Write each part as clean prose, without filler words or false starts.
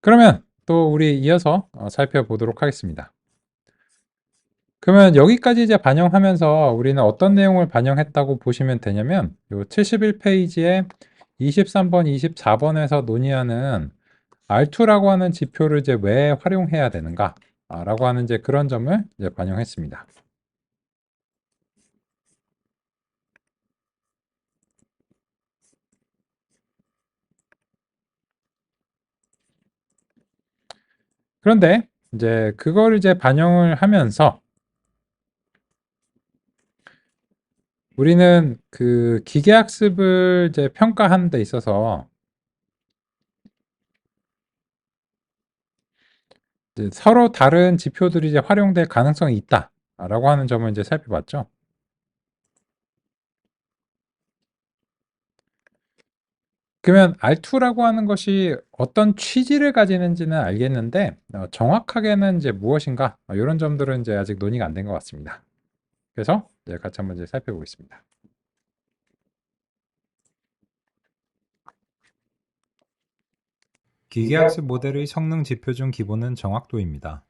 그러면 또 우리 이어서 살펴보도록 하겠습니다. 그러면 여기까지 이제 반영하면서 우리는 어떤 내용을 반영했다고 보시면 되냐면 요 71페이지에 23번, 24번에서 논의하는 R2라고 하는 지표를 이제 왜 활용해야 되는가 라고 하는 이제 그런 점을 이제 반영했습니다. 그런데 이제 그걸 이제 반영을 하면서 우리는 그 기계학습을 이제 평가하는 데 있어서 이제 서로 다른 지표들이 이제 활용될 가능성이 있다라고 하는 점을 이제 살펴봤죠. 그러면 R2라고 하는 것이 어떤 취지를 가지는지는 알겠는데 정확하게는 이제 무엇인가 이런 점들은 이제 아직 논의가 안 된 것 같습니다. 그래서 이제 같이 한번 이제 살펴보겠습니다. 기계학습 모델의 성능 지표 중 기본은 정확도입니다.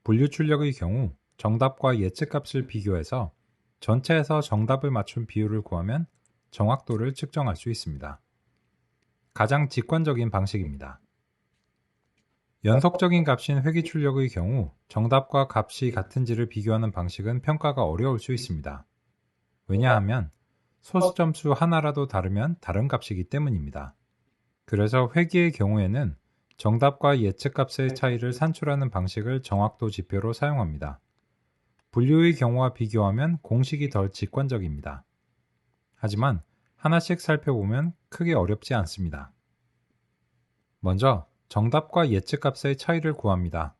분류 출력의 경우 정답과 예측값을 비교해서 전체에서 정답을 맞춘 비율을 구하면 정확도를 측정할 수 있습니다. 가장 직관적인 방식입니다. 연속적인 값인 회귀 출력의 경우 정답과 값이 같은지를 비교하는 방식은 평가가 어려울 수 있습니다. 왜냐하면 소수 점수 하나라도 다르면 다른 값이기 때문입니다. 그래서 회귀의 경우에는 정답과 예측값의 차이를 산출하는 방식을 정확도 지표로 사용합니다. 분류의 경우와 비교하면 공식이 덜 직관적입니다. 하지만 하나씩 살펴보면 크게 어렵지 않습니다. 먼저 정답과 예측값의 차이를 구합니다.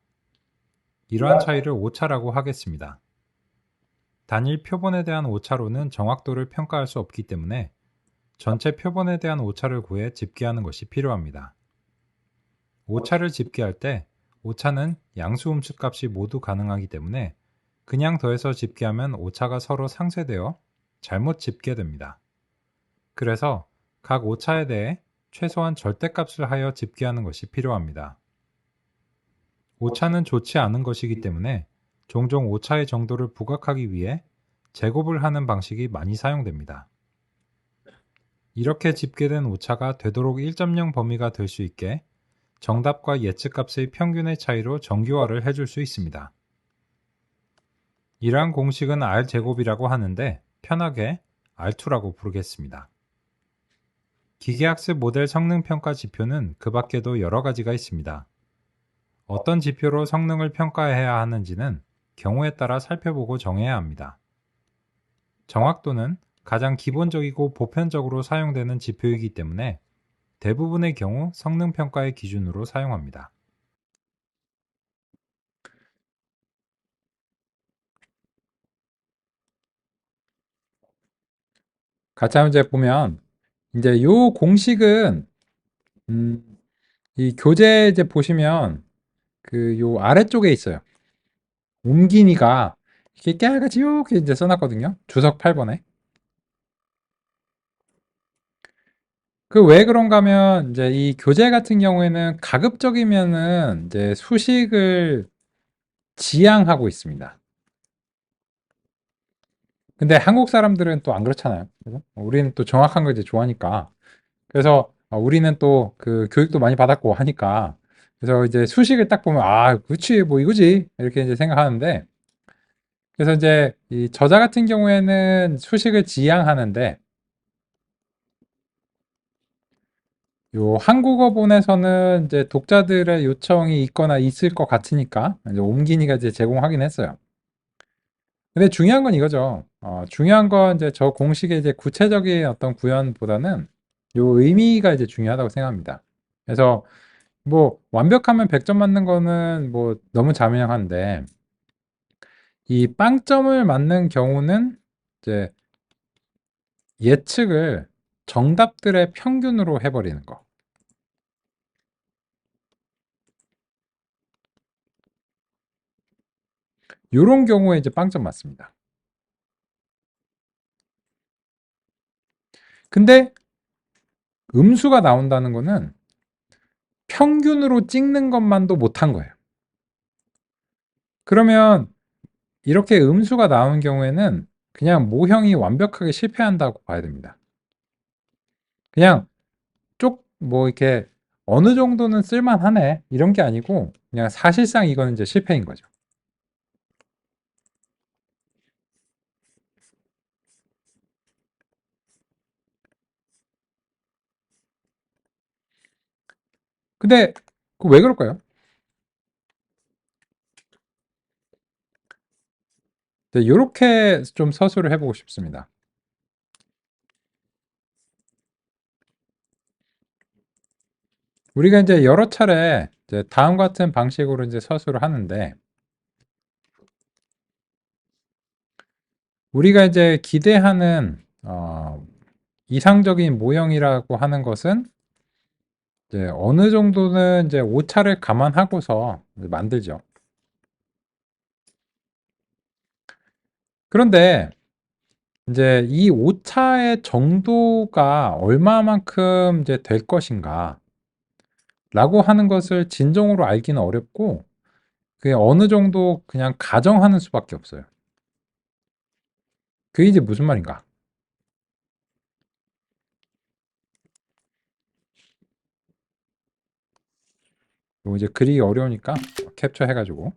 이러한 차이를 오차라고 하겠습니다. 단일 표본에 대한 오차로는 정확도를 평가할 수 없기 때문에 전체 표본에 대한 오차를 구해 집계하는 것이 필요합니다. 오차를 집계할 때 오차는 양수 음수값이 모두 가능하기 때문에 그냥 더해서 집계하면 오차가 서로 상쇄되어 잘못 집계됩니다. 그래서 각 오차에 대해 최소한 절대값을 하여 집계하는 것이 필요합니다. 오차는 좋지 않은 것이기 때문에 종종 오차의 정도를 부각하기 위해 제곱을 하는 방식이 많이 사용됩니다. 이렇게 집계된 오차가 되도록 1.0 범위가 될 수 있게 정답과 예측값의 평균의 차이로 정규화를 해줄 수 있습니다. 이러한 공식은 R제곱이라고 하는데 편하게 R2라고 부르겠습니다. 기계학습 모델 성능평가 지표는 그 밖에도 여러 가지가 있습니다. 어떤 지표로 성능을 평가해야 하는지는 경우에 따라 살펴보고 정해야 합니다. 정확도는 가장 기본적이고 보편적으로 사용되는 지표이기 때문에 대부분의 경우 성능평가의 기준으로 사용합니다. 같이 한번 이제 보면 이제 요 공식은 이 교재 이제 보시면 그 요 아래쪽에 있어요. 옮기니가 이렇게 깨알같이 이렇게 이제 써놨거든요. 주석 8번에. 그 왜 그런가 하면 이제 이 교재 같은 경우에는 가급적이면은 이제 수식을 지양하고 있습니다. 근데 한국 사람들은 또 안 그렇잖아요. 그죠? 우리는 또 정확한 거 이제 좋아하니까. 그래서 우리는 또 그 교육도 많이 받았고 하니까 그래서 이제 수식을 딱 보면 아, 그렇지 뭐 이거지 이렇게 이제 생각하는데 그래서 이제 이 저자 같은 경우에는 수식을 지향하는데 요 한국어본에서는 이제 독자들의 요청이 있거나 있을 것 같으니까 이제 옮기니가 이제 제공하긴 했어요. 근데 중요한 건 이거죠. 중요한 건 이제 저 공식의 이제 구체적인 어떤 구현보다는 요 의미가 이제 중요하다고 생각합니다. 그래서 뭐 완벽하면 100점 맞는 거는 뭐 너무 자명한데 이 빵점을 맞는 경우는 이제 예측을 정답들의 평균으로 해버리는 거. 요런 경우에 이제 빵점 맞습니다. 근데 음수가 나온다는 거는 평균으로 찍는 것만도 못한 거예요. 그러면 이렇게 음수가 나오는 경우에는 그냥 모형이 완벽하게 실패한다고 봐야 됩니다. 그냥 뭐 이렇게 어느 정도는 쓸만하네 이런 게 아니고 그냥 사실상 이거는 이제 실패인 거죠. 근데 왜 그럴까요? 네, 이렇게 좀 서술을 해보고 싶습니다. 우리가 이제 여러 차례 이제 다음 같은 방식으로 이제 서술을 하는데 우리가 이제 기대하는 이상적인 모형이라고 하는 것은 이제 어느 정도는 이제 오차를 감안하고서 만들죠. 그런데 이제 이 오차의 정도가 얼마만큼 이제 될 것인가 라고 하는 것을 진정으로 알기는 어렵고 그게 어느 정도 그냥 가정하는 수밖에 없어요. 그게 이제 무슨 말인가? 이거 이제 그리기 어려우니까 캡처 해가지고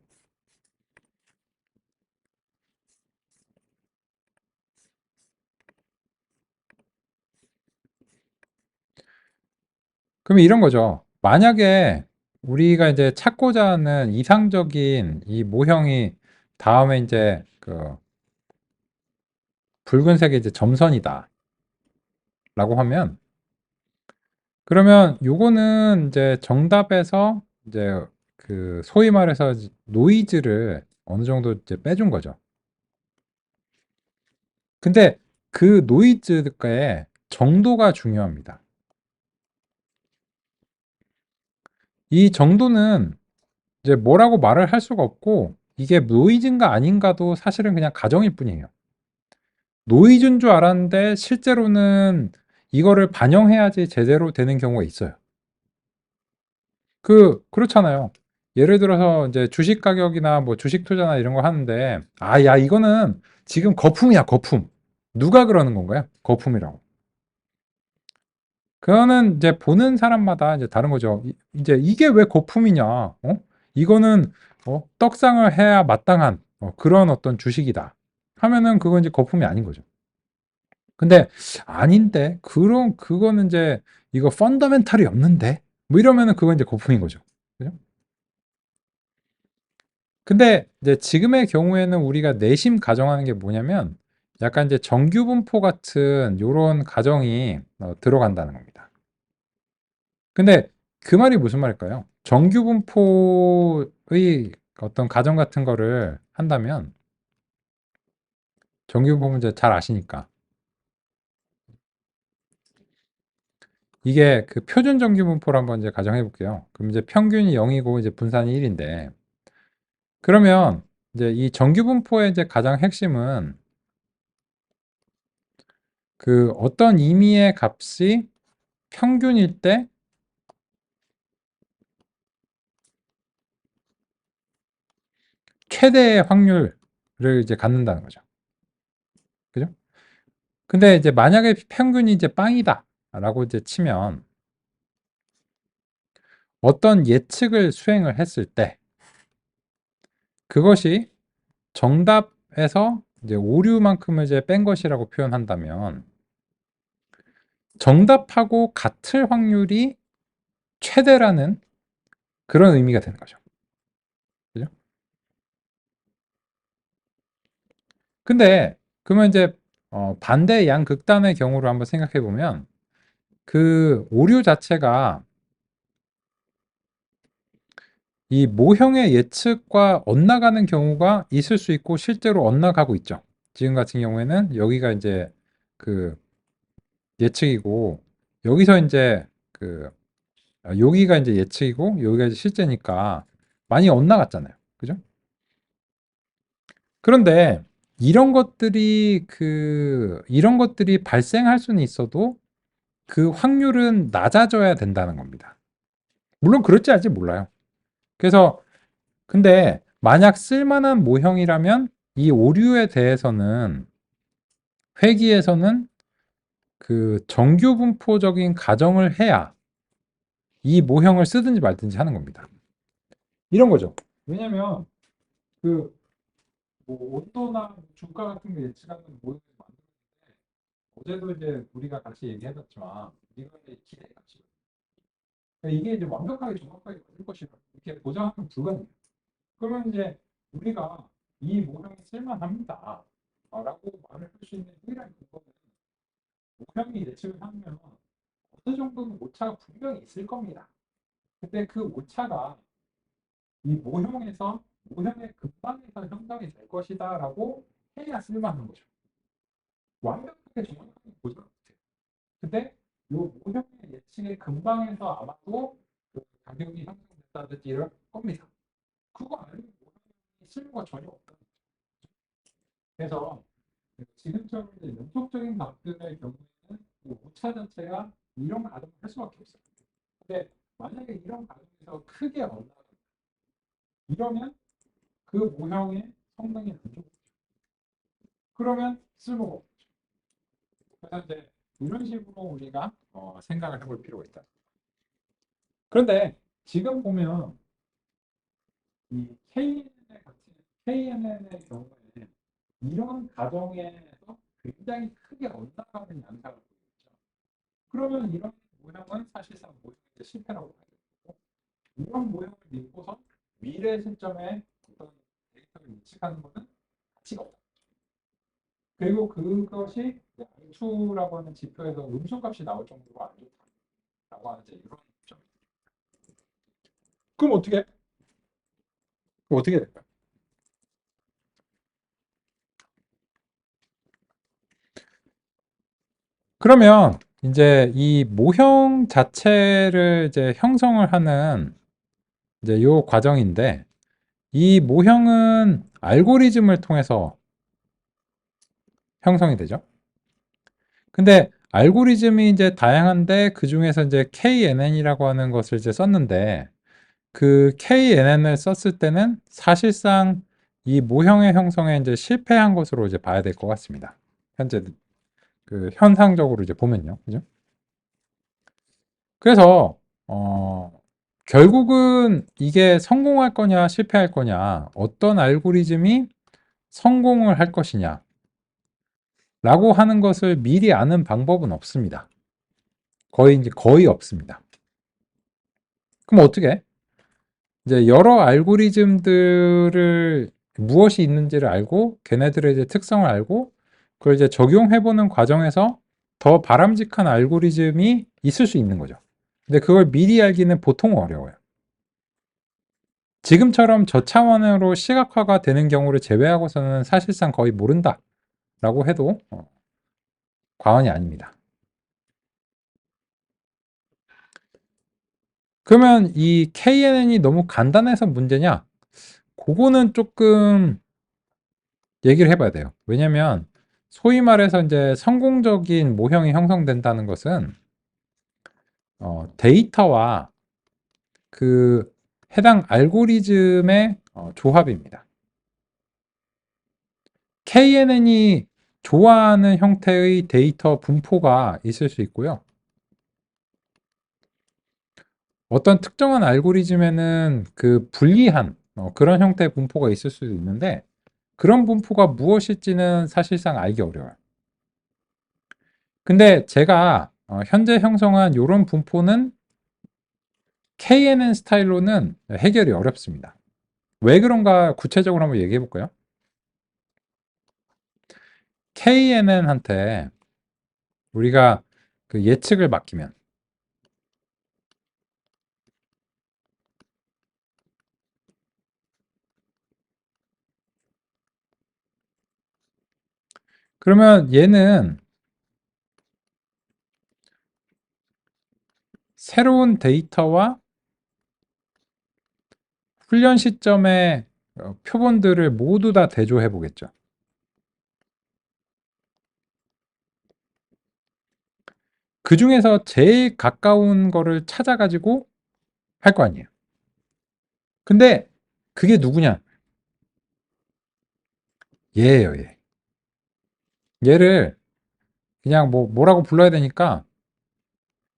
그러면 이런 거죠. 만약에 우리가 이제 찾고자 하는 이상적인 이 모형이 다음에 이제 그 붉은색의 이제 점선이다 라고 하면 그러면 요거는 이제 정답에서 이제 그 소위 말해서 노이즈를 어느 정도 이제 빼준 거죠. 근데 그 노이즈의 정도가 중요합니다. 이 정도는 이제 뭐라고 말을 할 수가 없고 이게 노이즈인가 아닌가도 사실은 그냥 가정일 뿐이에요. 노이즈인 줄 알았는데 실제로는 이거를 반영해야지 제대로 되는 경우가 있어요. 그렇잖아요. 예를 들어서 이제 주식 가격이나 뭐 주식 투자나 이런 거 하는데, 아, 야, 이거는 지금 거품이야, 거품. 누가 그러는 건가요? 거품이라고. 그거는 이제 보는 사람마다 이제 다른 거죠. 이제 이게 왜 거품이냐? 이거는 떡상을 해야 마땅한 그런 어떤 주식이다. 하면은 그건 이제 거품이 아닌 거죠. 근데 아닌데 그거는 이제 이거 펀더멘탈이 없는데 뭐 이러면은 그건 이제 거품인 거죠. 그죠? 근데 이제 지금의 경우에는 우리가 내심 가정하는 게 뭐냐면 약간 이제 정규분포 같은 요런 가정이 들어간다는 겁니다. 근데 그 말이 무슨 말일까요? 정규분포의 어떤 가정 같은 거를 한다면 정규분포 문제 잘 아시니까 이게 그 표준 정규분포를 한번 이제 가정해 볼게요. 그럼 이제 평균이 0이고 이제 분산이 1인데 그러면 이제 이 정규분포의 이제 가장 핵심은 그 어떤 임의의 값이 평균일 때 최대의 확률을 이제 갖는다는 거죠. 그죠? 근데 이제 만약에 평균이 이제 빵이다라고 이제 치면 어떤 예측을 수행을 했을 때 그것이 정답에서 이제 오류만큼을 이제 뺀 것이라고 표현한다면 정답하고 같을 확률이 최대라는 그런 의미가 되는 거죠. 그죠? 근데 그러면 이제 반대 양극단의 경우로 한번 생각해 보면 그 오류 자체가 이 모형의 예측과 엇나가는 경우가 있을 수 있고 실제로 엇나가고 있죠. 지금 같은 경우에는 여기가 이제 그 예측이고 여기서 이제 여기가 이제 예측이고 여기가 이제 실제니까 많이 엇나갔잖아요. 그죠? 그런데 이런 것들이 발생할 수는 있어도 그 확률은 낮아져야 된다는 겁니다. 물론 그럴지 알지 몰라요. 그래서 근데 만약 쓸만한 모형이라면 이 오류에 대해서는 회기에서는 그 정규 분포적인 가정을 해야 이 모형을 쓰든지 말든지 하는 겁니다. 이런 거죠. 왜냐면 그 뭐 온도나 주가 같은 거 예측하는 모형을 만드는데 어제도 이제 우리가 같이 얘기해봤지만 이거는 기대값이 이게 이제 완벽하게 정확하게 맞을 것이다 이렇게 보장하면 불가능해요. 그러면 이제 우리가 이 모형이 쓸만합니다. 라고 말을 할 수 있는 유일한 근거는 모형이 예측을 하면 어느 정도는 오차가 분명히 있을 겁니다. 근데 그 오차가 이 모형에서 모형의 근방에서 형성이 될 것이다라고 해야 쓸만한 거죠. 완벽하게 정확하게 보지는 못해요. 근데 이 모형의 예측의 근방에서 아마도 그 가격이 형성됐다든지 이럴 겁니다. 그거 아니면 모형이 쓸모가 전혀 없다. 그래서 지금처럼 이제 연속적인 값들의 경우에는 이 오차 자체가 이런 가정을 할 수밖에 없어요. 근데 만약에 이런 가정에서 크게 언락을 이러면 그 모형의 성능이 안 좋고 그러면 쓸모가 없죠. 그래서 이제 이런 식으로 우리가 생각을 해볼 필요가 있다. 그런데 지금 보면 이 KNN의 경우에 이런 가정에서 굉장히 크게 엇나가는 양상을 보이죠. 그러면 이런 모형은 사실상 모형의 실패라고 봐야 되고 이런 모형을 믿고서 미래 시점에 어떤 데이터를 예측하는 것은 가치가 없다. 그리고 그것이 R2라고 하는 지표에서 음수값이 나올 정도로 안 좋다라고 하는 이제 이런 점. 그럼 어떻게 해? 그럼 어떻게 될까요? 그러면 이제 이 모형 자체를 이제 형성을 하는 이제 요 과정인데 이 모형은 알고리즘을 통해서 형성이 되죠. 근데 알고리즘이 이제 다양한데 그 중에서 이제 KNN이라고 하는 것을 이제 썼는데 그 KNN을 썼을 때는 사실상 이 모형의 형성에 이제 실패한 것으로 이제 봐야 될 것 같습니다. 현재 그 현상적으로 이제 보면요. 그죠? 그래서 결국은 이게 성공할 거냐 실패할 거냐 어떤 알고리즘이 성공을 할 것이냐 라고 하는 것을 미리 아는 방법은 없습니다. 거의 없습니다. 그럼 어떻게 해? 이제 여러 알고리즘들을 무엇이 있는지를 알고 걔네들의 이제 특성을 알고 그걸 이제 적용해보는 과정에서 더 바람직한 알고리즘이 있을 수 있는 거죠. 근데 그걸 미리 알기는 보통 어려워요. 지금처럼 저차원으로 시각화가 되는 경우를 제외하고서는 사실상 거의 모른다라고 해도 과언이 아닙니다. 그러면 이 KNN이 너무 간단해서 문제냐? 그거는 조금 얘기를 해봐야 돼요. 왜냐면 소위 말해서 이제 성공적인 모형이 형성된다는 것은 데이터와 그 해당 알고리즘의 조합입니다. KNN이 좋아하는 형태의 데이터 분포가 있을 수 있고요. 어떤 특정한 알고리즘에는 그 불리한 그런 형태의 분포가 있을 수도 있는데 그런 분포가 무엇일지는 사실상 알기 어려워요. 근데 제가 현재 형성한 이런 분포는 KNN 스타일로는 해결이 어렵습니다. 왜 그런가 구체적으로 한번 얘기해 볼까요? KNN한테 우리가 그 예측을 맡기면 그러면 얘는 새로운 데이터와 훈련 시점의 표본들을 모두 다 대조해 보겠죠. 그 중에서 제일 가까운 거를 찾아가지고 할 거 아니에요. 근데 그게 누구냐? 얘예요, 얘. 얘를 그냥 뭐라고 불러야 되니까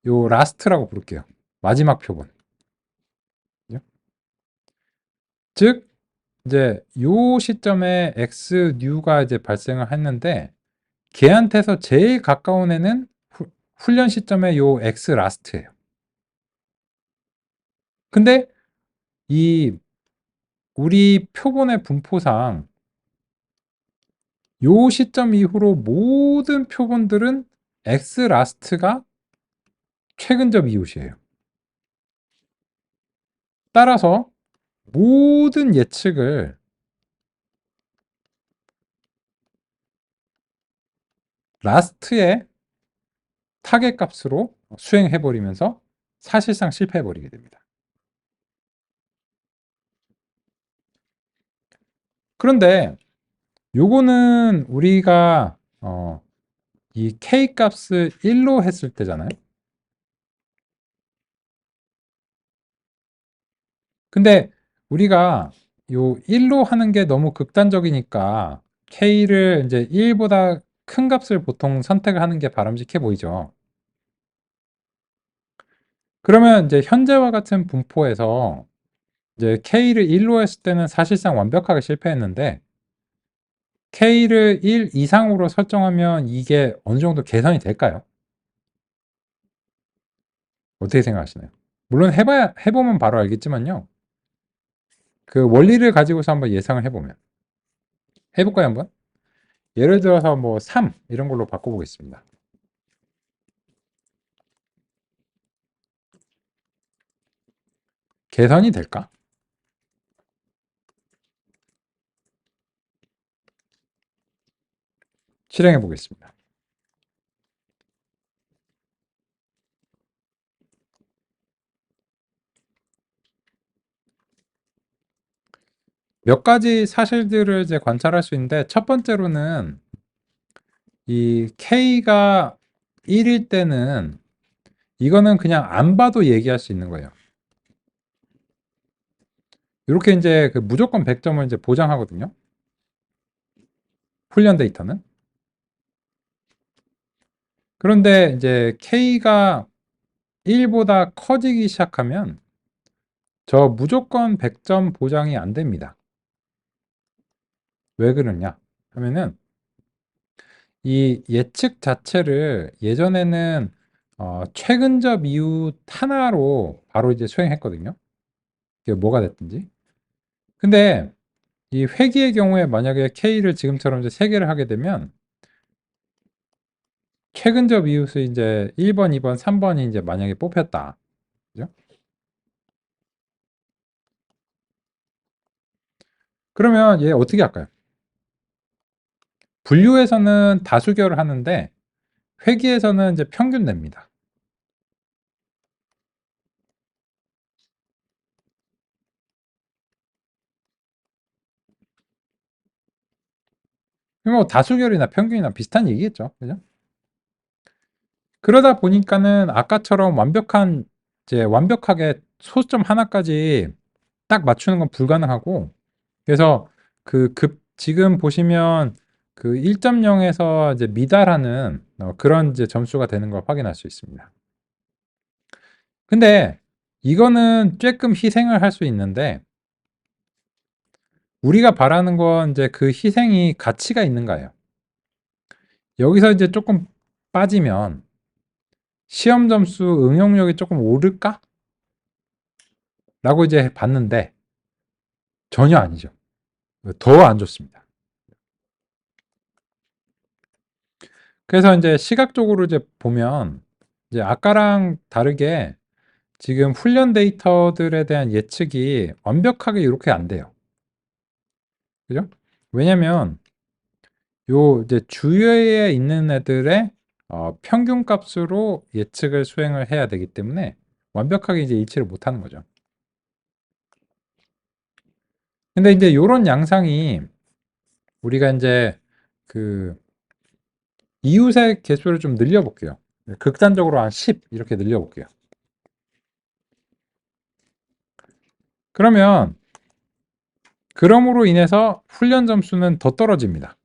요 라스트라고 부를게요. 마지막 표본. 그죠? 즉 이제 요 시점에 x 뉴가 이제 발생을 했는데 걔한테서 제일 가까운 애는 훈련 시점에 요 x 라스트예요. 근데 이 우리 표본의 분포상 요 시점 이후로 모든 표본들은 x 라스트가 최근접 이웃이에요. 따라서 모든 예측을 라스트의 타겟 값으로 수행해 버리면서 사실상 실패해 버리게 됩니다. 그런데 요거는 우리가 이 k 값을 1로 했을 때잖아요. 근데 우리가 요 1로 하는 게 너무 극단적이니까 k를 이제 1보다 큰 값을 보통 선택을 하는 게 바람직해 보이죠. 그러면 이제 현재와 같은 분포에서 이제 k를 1로 했을 때는 사실상 완벽하게 실패했는데 k를 1 이상으로 설정하면 이게 어느 정도 개선이 될까요? 어떻게 생각하시나요? 물론 해보면 바로 알겠지만요. 그 원리를 가지고서 한번 예상을 해보면. 해볼까요, 한번? 예를 들어서 뭐 3 이런 걸로 바꿔보겠습니다. 개선이 될까? 실행해 보겠습니다. 몇 가지 사실들을 이제 관찰할 수 있는데 첫 번째로는 이 k가 1일 때는 이거는 그냥 안 봐도 얘기할 수 있는 거예요. 이렇게 이제 그 무조건 100점을 이제 보장하거든요. 훈련 데이터는. 그런데 이제 k가 1보다 커지기 시작하면 저 무조건 100점 보장이 안 됩니다. 왜 그러냐 하면은 이 예측 자체를 예전에는 최근접 이웃 하나로 바로 이제 수행했거든요. 이게 뭐가 됐든지. 근데 이 회귀의 경우에 만약에 K를 지금처럼 이제 3개를 하게 되면 최근접 이웃이 이제 1번, 2번, 3번이 이제 만약에 뽑혔다. 그죠? 그러면 얘 어떻게 할까요? 분류에서는 다수결을 하는데 회귀에서는 이제 평균 냅니다. 뭐 다수결이나 평균이나 비슷한 얘기겠죠. 그죠? 그러다 보니까는 아까처럼 이제 완벽하게 소수점 하나까지 딱 맞추는 건 불가능하고, 그래서 지금 보시면 그 1.0에서 이제 미달하는 그런 이제 점수가 되는 걸 확인할 수 있습니다. 근데 이거는 조금 희생을 할 수 있는데, 우리가 바라는 건 이제 그 희생이 가치가 있는가요? 여기서 이제 조금 빠지면 시험 점수 응용력이 조금 오를까? 라고 이제 봤는데 전혀 아니죠. 더 안 좋습니다. 그래서 이제 시각적으로 이제 보면 이제 아까랑 다르게 지금 훈련 데이터들에 대한 예측이 완벽하게 이렇게 안 돼요. 그죠? 왜냐면 요 이제 주위에 있는 애들의 평균 값으로 예측을 수행을 해야 되기 때문에 완벽하게 이제 일치를 못 하는 거죠. 근데 이제 요런 양상이 우리가 이제 그 이웃의 개수를 좀 늘려볼게요. 극단적으로 한 10 이렇게 늘려볼게요. 그러면 그럼으로 인해서 훈련 점수는 더 떨어집니다.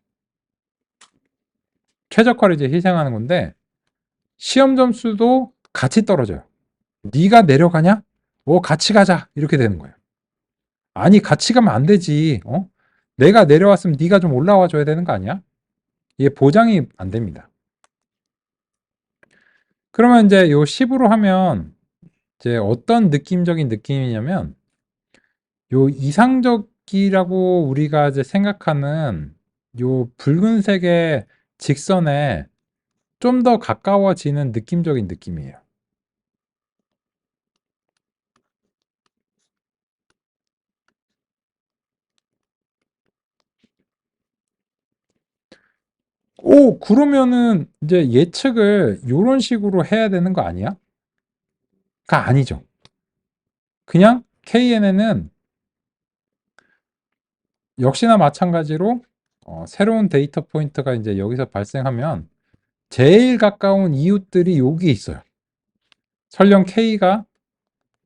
최적화를 이제 희생하는 건데 시험 점수도 같이 떨어져요. 네가 내려가냐? 같이 가자. 이렇게 되는 거예요. 아니, 같이 가면 안 되지. 내가 내려왔으면 네가 좀 올라와 줘야 되는 거 아니야? 이게 보장이 안 됩니다. 그러면 이제 요 10으로 하면 이제 어떤 느낌적인 느낌이냐면 요 이상적이라고 우리가 이제 생각하는 요 붉은색의 직선에 좀 더 가까워지는 느낌적인 느낌이에요. 그러면은 이제 예측을 요런 식으로 해야 되는 거 아니야? 가 아니죠. 그냥 KNN은 역시나 마찬가지로 새로운 데이터 포인트가 이제 여기서 발생하면 제일 가까운 이웃들이 여기 있어요. 설령 K가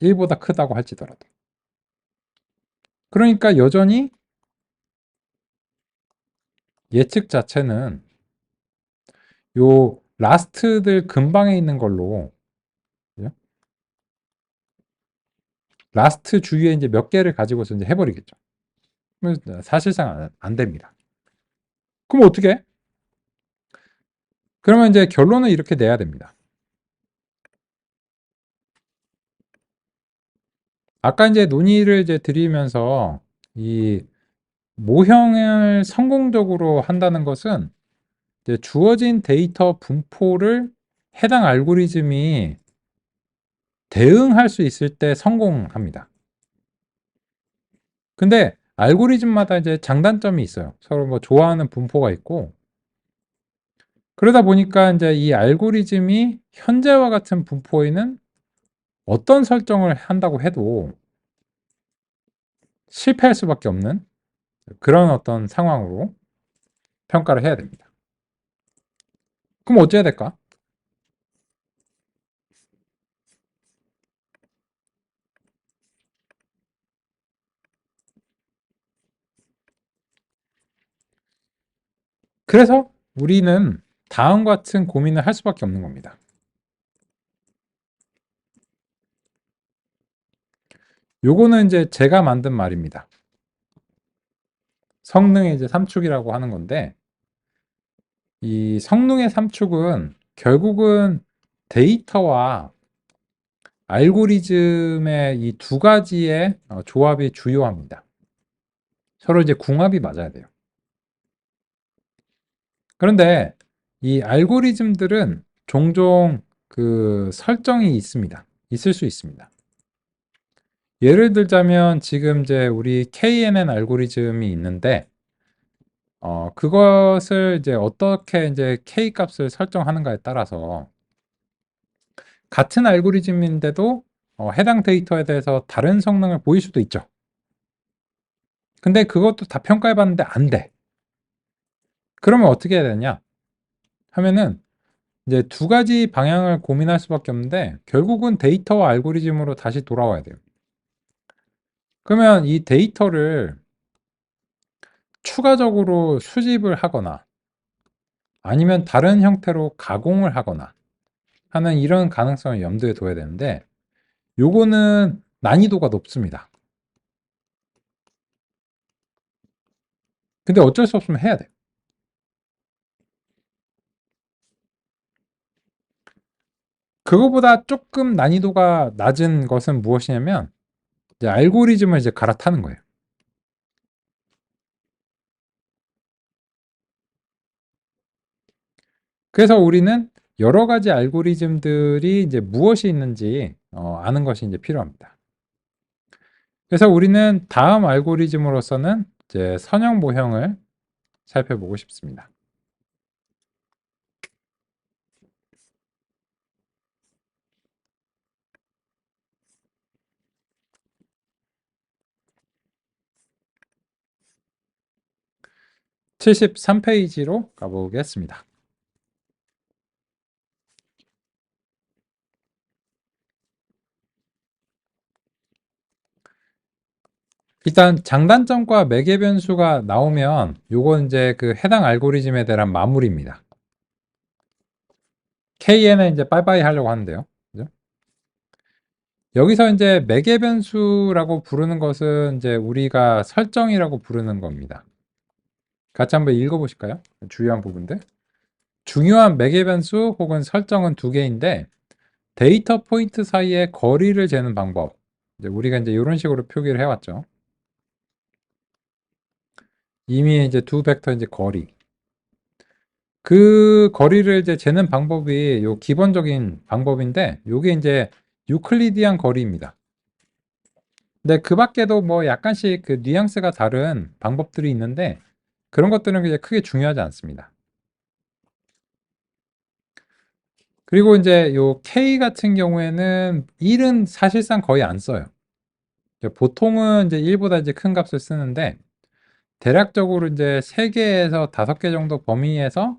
1보다 크다고 할지더라도. 그러니까 여전히 예측 자체는 요 라스트들 근방에 있는 걸로, 그죠? 라스트 주위에 이제 몇 개를 가지고서 이제 해버리겠죠. 사실상 안 됩니다. 그럼 어떻게 해? 그러면 이제 결론을 이렇게 내야 됩니다. 아까 이제 논의를 이제 드리면서 이 모형을 성공적으로 한다는 것은 이제 주어진 데이터 분포를 해당 알고리즘이 대응할 수 있을 때 성공합니다. 근데 알고리즘마다 이제 장단점이 있어요. 서로 뭐 좋아하는 분포가 있고, 그러다 보니까 이제 이 알고리즘이 현재와 같은 분포에는 어떤 설정을 한다고 해도 실패할 수밖에 없는 그런 어떤 상황으로 평가를 해야 됩니다. 그럼 어째야 될까? 그래서 우리는 다음과 같은 고민을 할 수밖에 없는 겁니다. 요거는 이제 제가 만든 말입니다. 성능의 이제 삼축이라고 하는 건데, 이 성능의 삼축은 결국은 데이터와 알고리즘의 이 두 가지의 조합이 주요합니다. 서로 이제 궁합이 맞아야 돼요. 그런데 이 알고리즘들은 종종 그 설정이 있습니다. 있을 수 있습니다. 예를 들자면 지금 이제 우리 KNN 알고리즘이 있는데 그것을 이제 어떻게 이제 K 값을 설정하는가에 따라서 같은 알고리즘인데도 해당 데이터에 대해서 다른 성능을 보일 수도 있죠. 근데 그것도 다 평가해 봤는데 안 돼. 그러면 어떻게 해야 되냐? 하면은 이제 두 가지 방향을 고민할 수밖에 없는데 결국은 데이터와 알고리즘으로 다시 돌아와야 돼요. 그러면 이 데이터를 추가적으로 수집을 하거나 아니면 다른 형태로 가공을 하거나 하는 이런 가능성을 염두에 둬야 되는데 요거는 난이도가 높습니다. 근데 어쩔 수 없으면 해야 돼요. 그거보다 조금 난이도가 낮은 것은 무엇이냐면 이제 알고리즘을 이제 갈아타는 거예요. 그래서 우리는 여러 가지 알고리즘들이 이제 무엇이 있는지 아는 것이 이제 필요합니다. 그래서 우리는 다음 알고리즘으로서는 이제 선형 모형을 살펴보고 싶습니다. 73페이지로 가보겠습니다. 일단 장단점과 매개 변수가 나오면 요건 이제 그 해당 알고리즘에 대한 마무리입니다. KN은 이제 빠이빠이 하려고 하는데요. 그죠? 여기서 이제 매개 변수라고 부르는 것은 이제 우리가 설정이라고 부르는 겁니다. 같이 한번 읽어보실까요? 주요한 부분들. 중요한 매개 변수 혹은 설정은 두 개인데 데이터 포인트 사이의 거리를 재는 방법. 이제 우리가 이제 이런 식으로 표기를 해왔죠. 이미 이제 두 벡터 이제 거리. 그 거리를 이제 재는 방법이 요 기본적인 방법인데 요게 이제 유클리디안 거리입니다. 근데 그 밖에도 뭐 약간씩 그 뉘앙스가 다른 방법들이 있는데 그런 것들은 이제 크게 중요하지 않습니다. 그리고 이제 요 K 같은 경우에는 1은 사실상 거의 안 써요. 보통은 이제 1보다 이제 큰 값을 쓰는데 대략적으로 이제 3개에서 5개 정도 범위에서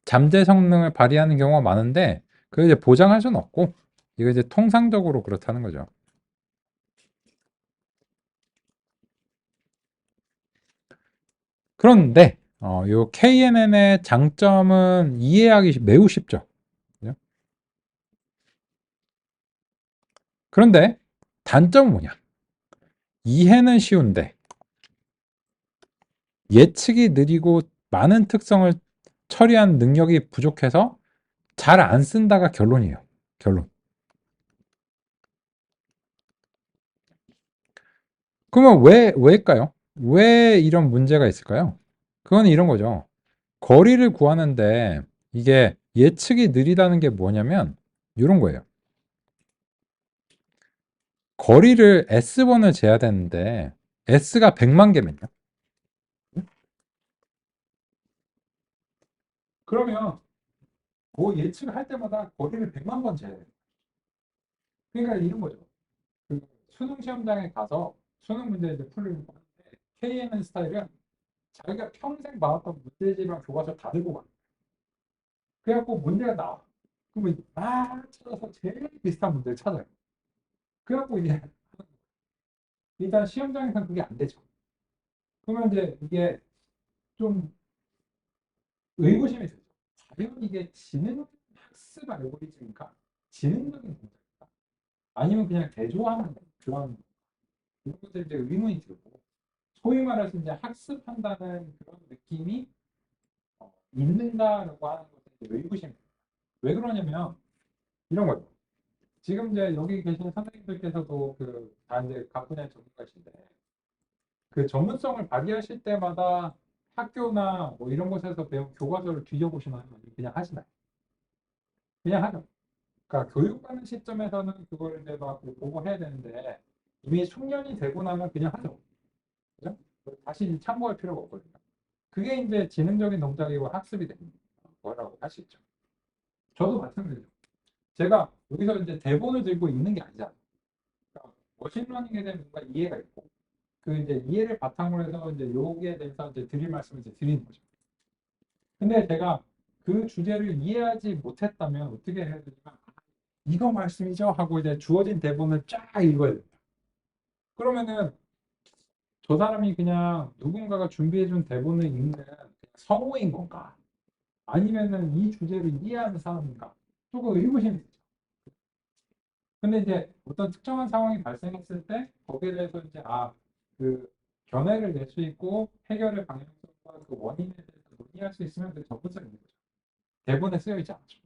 잠재 성능을 발휘하는 경우가 많은데 그걸 이제 보장할 수는 없고 이거 이제 통상적으로 그렇다는 거죠. 그런데 요 KNN의 장점은 이해하기 매우 쉽죠. 그죠? 그런데 단점은 뭐냐? 이해는 쉬운데 예측이 느리고 많은 특성을 처리한 능력이 부족해서 잘 안 쓴다가 결론이에요. 결론. 그러면 왜일까요? 왜 이런 문제가 있을까요? 그건 이런 거죠. 거리를 구하는데 이게 예측이 느리다는 게 뭐냐면 이런 거예요. 거리를 S번을 재야 되는데 S가 100만 개면요. 그러면 그 예측을 할 때마다 거리를 100만 번 재야 돼요. 그러니까 이런 거죠. 그 수능 시험장에 가서 수능 문제를 풀리고 하는데 KNN 스타일은 자기가 평생 봐왔던 문제집이랑 교과서 다 들고 가. 그래갖고 문제가 나와. 그러면 막 찾아서 제일 비슷한 문제를 찾아요. 그래갖고 이제 일단 시험장에서는 그게 안 되죠. 그러면 이제 이게 좀 의구심이 들죠. 과연 이게 지능 학습 알고리즘인가? 지능적인 동작인가? 아니면 그냥 대조하는 그런 이런 것들 이제 의문이 들고 소위 말해서 이제 학습한다는 그런 느낌이 있는가라고 하는 것에 이제 의구심이 들어요. 왜 그러냐면 이런 거죠. 지금 이제 여기 계신 선생님들께서도 그 다 이제 각 분야의 전문가신데 그 전문성을 발휘하실 때마다 학교나 뭐 이런 곳에서 배운 교과서를 뒤져보시나요? 아니면 그냥 하시나요? 그냥 하죠. 그러니까 교육하는 시점에서는 그걸 이제 막 보고 해야 되는데 이미 숙련이 되고 나면 그냥 하죠. 그죠? 다시 참고할 필요가 없거든요. 그게 이제 지능적인 동작이고 학습이 되는 거라고 할 수 있죠. 저도 마찬가지죠. 제가 여기서 이제 대본을 들고 읽는 게 아니잖아요. 그러니까 머신러닝에 대한 뭔가 이해가 있고 그 이제 이해를 바탕으로 해서 이제 여기에 대해서 이제 드릴 말씀을 이제 드리는 거죠. 근데 제가 그 주제를 이해하지 못했다면 어떻게 해야 되냐면 이거 말씀이죠 하고 이제 주어진 대본을 쫙 읽어야 됩니다. 그러면은 저 사람이 그냥 누군가가 준비해준 대본을 읽는 그냥 성우인 건가? 아니면은 이 주제를 이해하는 사람인가? 조금 의구심이 있죠. 근데 이제 어떤 특정한 상황이 발생했을 때 거기에 대해서 이제 그 견해를 낼 수 있고 해결의 방향성과 그 원인에 대해서 논의할 수 있으면 그 접근성이 있는 거죠. 대본에 쓰여 있지 않죠.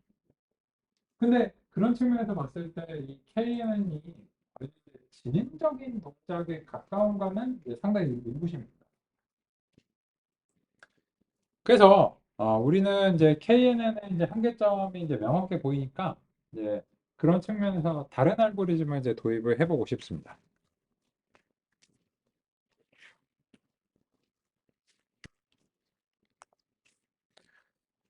근데 그런 측면에서 봤을 때 이 KN이 진행적인 동작에 가까운가는 상당히 의구심입니다. 그래서 우리는 이제 KNN의 이제 한계점이 이제 명확해 보이니까 이제 그런 측면에서 다른 알고리즘을 이제 도입을 해보고 싶습니다.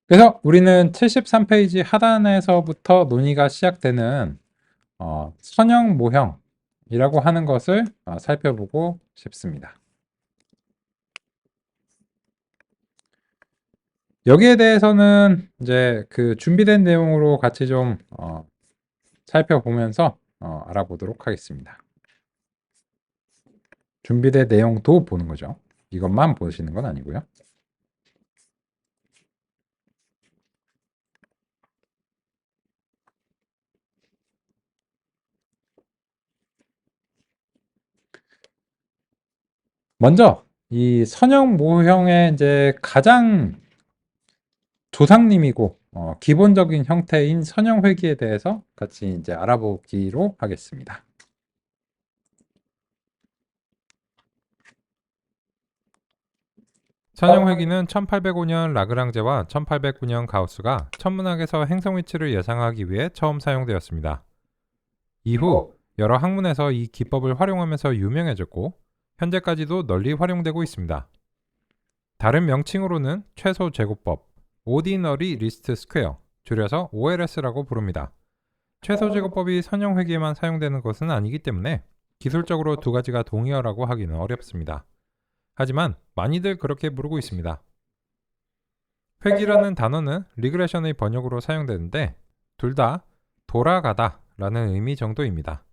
그래서 우리는 73페이지 하단에서부터 논의가 시작되는 선형 모형이라고 하는 것을 살펴보고 싶습니다. 여기에 대해서는 이제 그 준비된 내용으로 같이 좀 살펴보면서 알아보도록 하겠습니다. 준비된 내용도 보는 거죠. 이것만 보시는 건 아니고요. 먼저 이 선형 모형의 이제 가장 조상님이고 기본적인 형태인 선형 회기에 대해서 같이 이제 알아보기로 하겠습니다. 선형회귀는 1805년 라그랑제와 1809년 가우스가 천문학에서 행성 위치를 예상하기 위해 처음 사용되었습니다. 이후 여러 학문에서 이 기법을 활용하면서 유명해졌고 현재까지도 널리 활용되고 있습니다. 다른 명칭으로는 최소 제곱법, Ordinary Least Square, 줄여서 OLS라고 부릅니다. 최소 제곱법이 선형회귀에만 사용되는 것은 아니기 때문에 기술적으로 두 가지가 동의어라고 하기는 어렵습니다. 하지만 많이들 그렇게 부르고 있습니다. 회귀라는 단어는 리그레션의 번역으로 사용되는데 둘 다 돌아가다 라는 의미 정도입니다.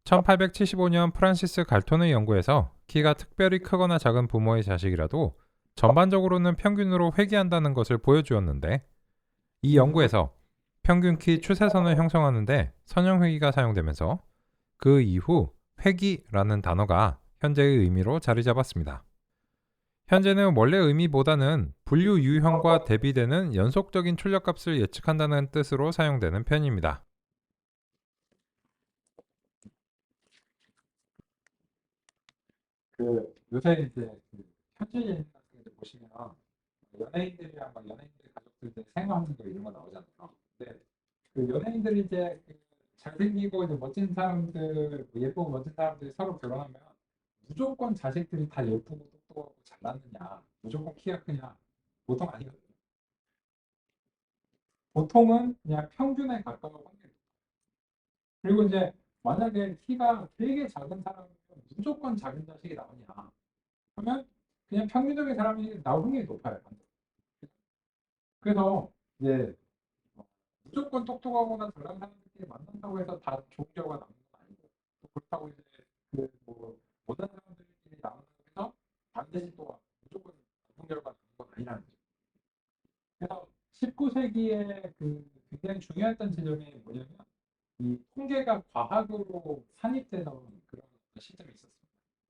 1875년 프란시스 갈톤의 연구에서 키가 특별히 크거나 작은 부모의 자식이라도 전반적으로는 평균으로 회귀한다는 것을 보여주었는데 이 연구에서 평균 키 추세선을 형성하는데 선형회귀가 사용되면서 그 이후 회귀라는 단어가 현재의 의미로 자리 잡았습니다. 현재는 원래 의미보다는 분류 유형과 대비되는 연속적인 출력값을 예측한다는 뜻으로 사용되는 편입니다. 요새 이제 현지 예능 같은 거 보시면 연예인들이랑 막 연예인들 가족들 생활하는 거 이런 거 나오잖아요. 근데 그 연예인들이 이제 잘생기고 이제 멋진 사람들, 예쁘고 멋진 사람들이 서로 결혼하면 무조건 자식들이 다 예쁘고 똑똑하고 잘났느냐, 무조건 키가 크냐, 보통 아니거든요. 보통은 그냥 평균에 가까운 확률. 그리고 이제 만약에 키가 되게 작은 사람이면 무조건 작은 자식이 나오냐 하면 그냥 평균적인 사람이 나올 확률이 높아요. 그래서 이제 무조건 똑똑하거나 잘난 사람들끼리 만난다고 해서 다 좋은 결과가 나오는 건 아니고 또 그렇다고 이제 그뭐 못난 사람들끼리 나온다고 해서 반드시 또 무조건 나쁜 결과가 나오는 건 아니라는 거죠. 그래서 19세기에 굉장히 중요했던 지점이 뭐냐면 이 통계가 과학으로 산입돼서 그런 시점이 있었습니다.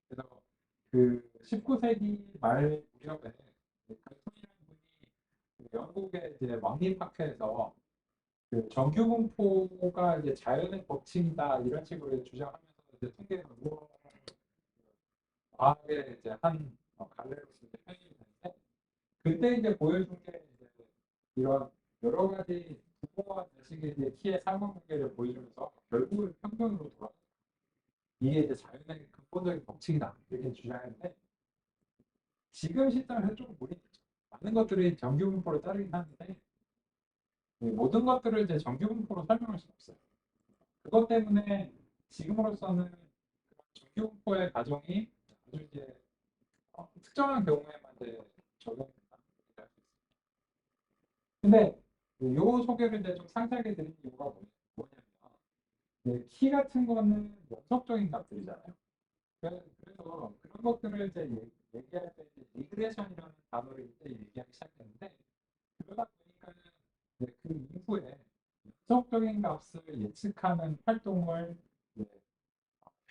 그래서 그 19세기 말 무렵에 갈톤이라는 분이 영국의 이제 왕립학회에서 정규분포가 이제 자연의 법칙이다 이런 식으로 주장하면서 이제 통계가 과학의 이제 한 갈래로서 이제 편입이 되는데 그때 이제 보여준 게 이제 이런 여러 가지 부모와 자식의 이제 키의 상관관계를 보여주면서 결국은 평균으로 돌아. 이게 이제 자연의 근본적인 법칙이다 이렇게 주장했는데 지금 시점에서 조금 무리죠. 많은 것들이 정규분포를 따르긴 하는데 모든 것들을 이제 정규분포로 설명할 수는 없어요. 그것 때문에 지금으로서는 정규분포의 가정이 아주 이제 특정한 경우에만 이제 적용된다. 근데 요 소개를 이제 좀 상세하게 드린 이유가 뭐냐면 키 같은 거는 연속적인 값들이잖아요. 그래서 그런 것들을 이제 얘기할 때 리그레션이라는 단어를 이제 얘기하기 시작했는데 그러다 보니까는 그 이후에 연속적인 값을 예측하는 활동을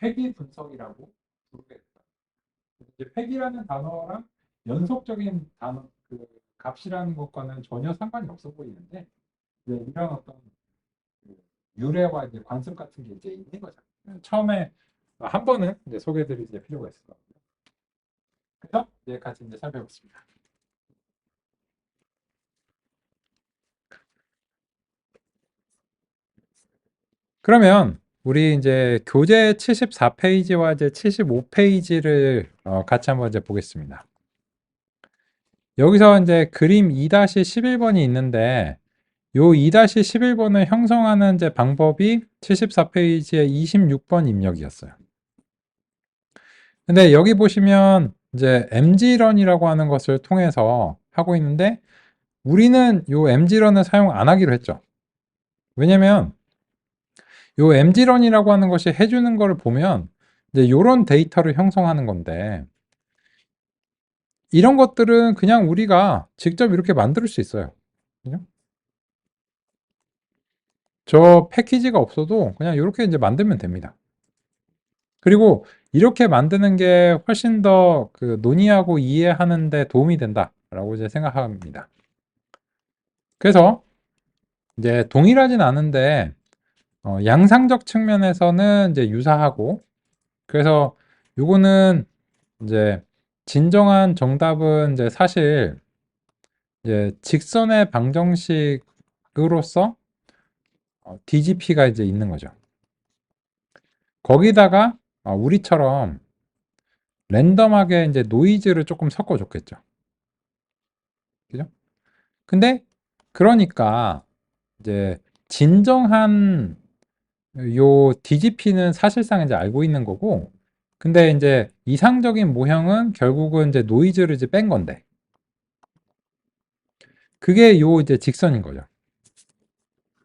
회귀 분석이라고 부르게 됐다. 이제 회귀라는 단어랑 연속적인 단어 값이라는 것과는 전혀 상관이 없어 보이는데 이런 어떤 유래와 이제 관습 같은 게 이제 있는 거죠. 처음에 한 번은 이제 소개드릴 이제 필요가 있을 것 같고요. 그래서 이제 같이 이제 살펴보겠습니다. 그러면 우리 이제 교재 74페이지와 이제 75페이지를 같이 한번 이제 보겠습니다. 여기서 이제 그림 2-11번이 있는데 요 2-11번을 형성하는 이제 방법이 74페이지의 26번 입력이었어요. 근데 여기 보시면 이제 mgrun이라고 하는 것을 통해서 하고 있는데 우리는 요 mgrun을 사용 안 하기로 했죠. 왜냐면 요 mgrun이라고 하는 것이 해주는 거를 보면 이제 요런 데이터를 형성하는 건데 이런 것들은 그냥 우리가 직접 이렇게 만들 수 있어요. 그죠? 저 패키지가 없어도 그냥 이렇게 이제 만들면 됩니다. 그리고 이렇게 만드는 게 훨씬 더 그 논의하고 이해하는 데 도움이 된다라고 이제 생각합니다. 그래서 이제 동일하진 않은데 양상적 측면에서는 이제 유사하고 그래서 요거는 이제 진정한 정답은 이제 사실 이제 직선의 방정식으로서 DGP가 이제 있는 거죠. 거기다가 우리처럼 랜덤하게 이제 노이즈를 조금 섞어줬겠죠. 그죠? 근데 그러니까 이제 진정한 요 DGP는 사실상 이제 알고 있는 거고, 근데 이제 이상적인 모형은 결국은 이제 노이즈를 이제 뺀 건데, 그게 요 이제 직선인 거죠.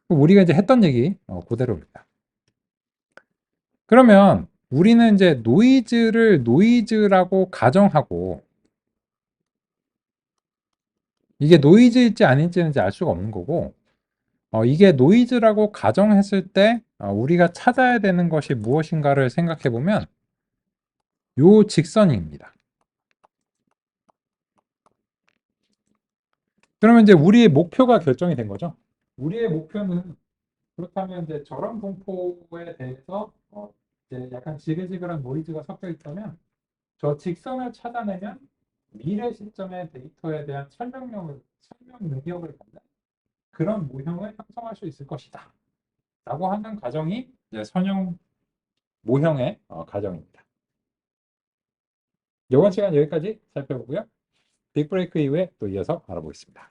우리가 이제 했던 얘기 그대로입니다. 그러면 우리는 이제 노이즈를 노이즈라고 가정하고 이게 노이즈일지 아닐지는 이제 알 수가 없는 거고 이게 노이즈라고 가정했을 때 우리가 찾아야 되는 것이 무엇인가를 생각해 보면 요 직선입니다. 그러면 이제 우리의 목표가 결정이 된 거죠. 우리의 목표는 그렇다면 이제 저런 공포에 대해서 이제 약간 지글지글한 노이즈가 섞여 있다면 저 직선을 찾아내면 미래 시점의 데이터에 대한 설명 능력을 갖는 그런 모형을 형성할 수 있을 것이다. 라고 하는 가정이 이제 선형 모형의 가정입니다. 이번 시간 여기까지 살펴보고요. 빅브레이크 이후에 또 이어서 알아보겠습니다.